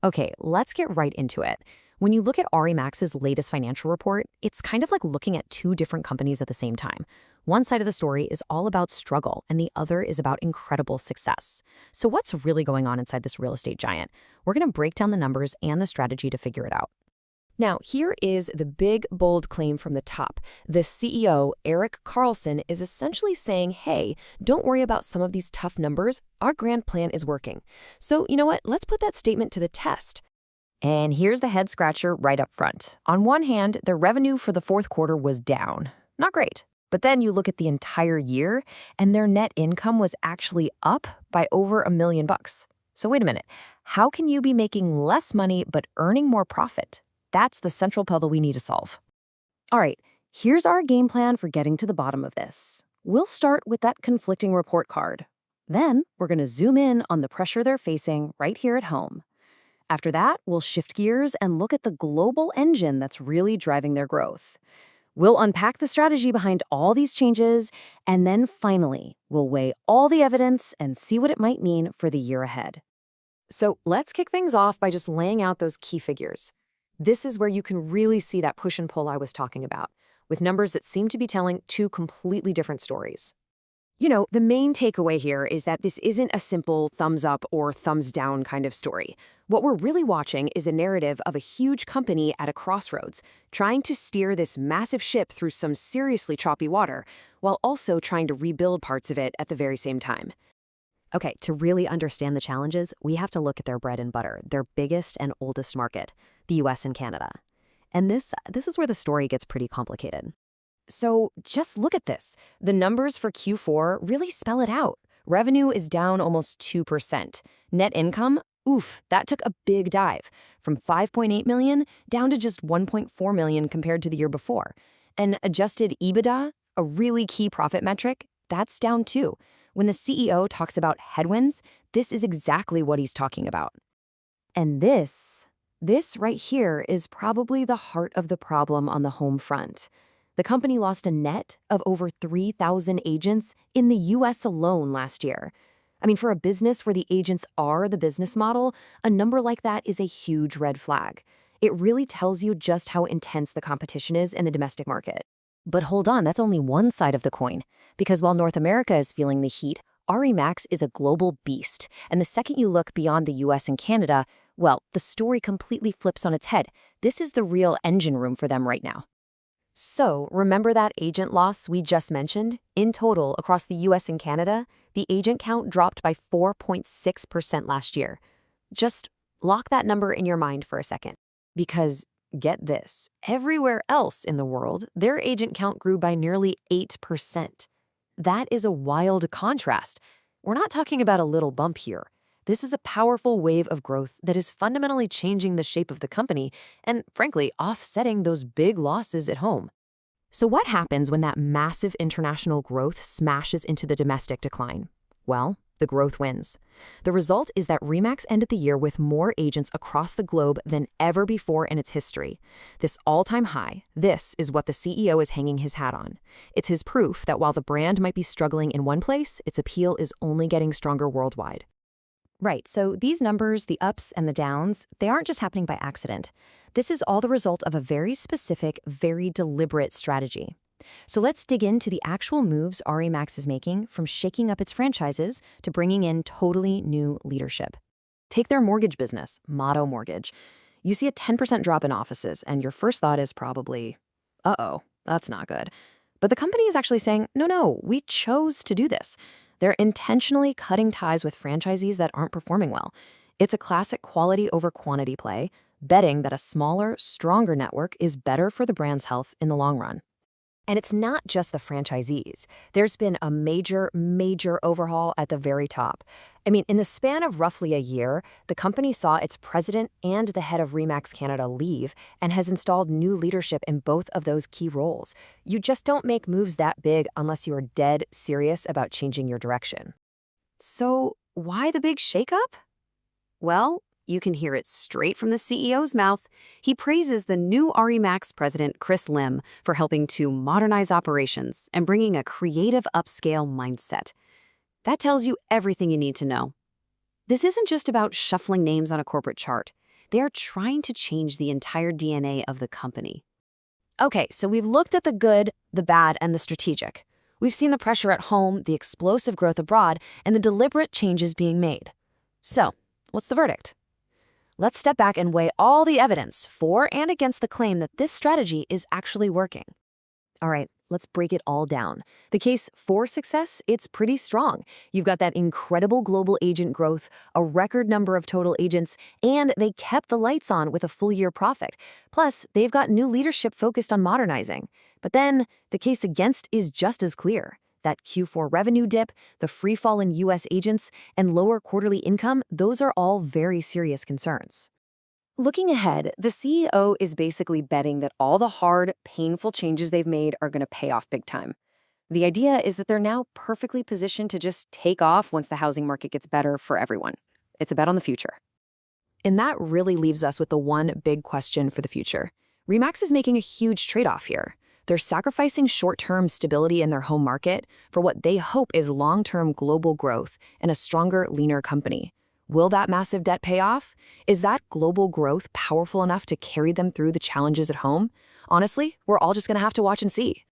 Okay, let's get right into it. When you look at Ari Max's latest financial report, it's kind of like looking at two different companies at the same time. One side of the story is all about struggle, and the other is about incredible success. So what's really going on inside this real estate giant? We're going to break down the numbers and the strategy to figure it out. Now, here is the big, bold claim from the top. The CEO, Eric Carlson, is essentially saying, hey, don't worry about some of these tough numbers. Our grand plan is working. So, you know what? Let's put that statement to the test. And here's the head scratcher right up front. On one hand, their revenue for the fourth quarter was down. Not great. But then you look at the entire year, and their net income was actually up by over $1 million. So wait a minute. How can you be making less money but earning more profit? That's the central puzzle we need to solve. All right, here's our game plan for getting to the bottom of this. We'll start with that conflicting report card. Then we're going to zoom in on the pressure they're facing right here at home. After that, we'll shift gears and look at the global engine that's really driving their growth. We'll unpack the strategy behind all these changes, and then finally, we'll weigh all the evidence and see what it might mean for the year ahead. So let's kick things off by just laying out those key figures. This is where you can really see that push and pull I was talking about, with numbers that seem to be telling two completely different stories. You know, the main takeaway here is that this isn't a simple thumbs up or thumbs down kind of story. What we're really watching is a narrative of a huge company at a crossroads, trying to steer this massive ship through some seriously choppy water, while also trying to rebuild parts of it at the very same time. Okay, to really understand the challenges, we have to look at their bread and butter, their biggest and oldest market, the US and Canada. And this is where the story gets pretty complicated. So just look at this. The numbers for Q4 really spell it out. Revenue is down almost 2%. Net income, oof, that took a big dive, from $5.8 million down to just $1.4 million compared to the year before. And adjusted EBITDA, a really key profit metric, that's down too. When the CEO talks about headwinds, this is exactly what he's talking about. And this right here is probably the heart of the problem on the home front. The company lost a net of over 3,000 agents in the US alone last year. I mean, for a business where the agents are the business model, a number like that is a huge red flag. It really tells you just how intense the competition is in the domestic market. But hold on, that's only one side of the coin. Because while North America is feeling the heat, Ari Max is a global beast. And the second you look beyond the US and Canada, well, the story completely flips on its head. This is the real engine room for them right now. So, remember that agent loss we just mentioned? In total, across the US and Canada, the agent count dropped by 4.6% last year. Just lock that number in your mind for a second. Because, get this, everywhere else in the world, their agent count grew by nearly 8%. That is a wild contrast. We're not talking about a little bump here. This is a powerful wave of growth that is fundamentally changing the shape of the company and, frankly, offsetting those big losses at home. So what happens when that massive international growth smashes into the domestic decline? Well, the growth wins. The result is that RE/MAX ended the year with more agents across the globe than ever before in its history. This all-time high, this is what the CEO is hanging his hat on. It's his proof that while the brand might be struggling in one place, its appeal is only getting stronger worldwide. Right, so these numbers, the ups and the downs, they aren't just happening by accident. This is all the result of a very specific, very deliberate strategy. So let's dig into the actual moves Ari Max is making, from shaking up its franchises to bringing in totally new leadership. Take their mortgage business, Motto Mortgage. You see a 10% drop in offices, and your first thought is probably, uh-oh, that's not good. But the company is actually saying, no, we chose to do this. They're intentionally cutting ties with franchisees that aren't performing well. It's a classic quality over quantity play, betting that a smaller, stronger network is better for the brand's health in the long run. And it's not just the franchisees. There's been a major overhaul at the very top. I mean, in the span of roughly a year, the company saw its president and the head of RE/MAX Canada leave and has installed new leadership in both of those key roles. You just don't make moves that big unless you are dead serious about changing your direction. So why the big shakeup? Well, you can hear it straight from the CEO's mouth. He praises the new Ari Max president, Chris Lim, for helping to modernize operations and bringing a creative upscale mindset. That tells you everything you need to know. This isn't just about shuffling names on a corporate chart. They are trying to change the entire DNA of the company. Okay, so we've looked at the good, the bad, and the strategic. We've seen the pressure at home, the explosive growth abroad, and the deliberate changes being made. So, what's the verdict? Let's step back and weigh all the evidence for and against the claim that this strategy is actually working. All right, let's break it all down. The case for success, it's pretty strong. You've got that incredible global agent growth, a record number of total agents, and they kept the lights on with a full-year profit. Plus, they've got new leadership focused on modernizing. But then, the case against is just as clear. That Q4 revenue dip, the free fall in U.S. agents, and lower quarterly income, those are all very serious concerns. Looking ahead, the CEO is basically betting that all the hard, painful changes they've made are going to pay off big time. The idea is that they're now perfectly positioned to just take off once the housing market gets better for everyone. It's a bet on the future. And that really leaves us with the one big question for the future. RE/MAX is making a huge trade-off here. They're sacrificing short-term stability in their home market for what they hope is long-term global growth and a stronger, leaner company. Will that massive debt pay off? Is that global growth powerful enough to carry them through the challenges at home? Honestly, we're all just going to have to watch and see.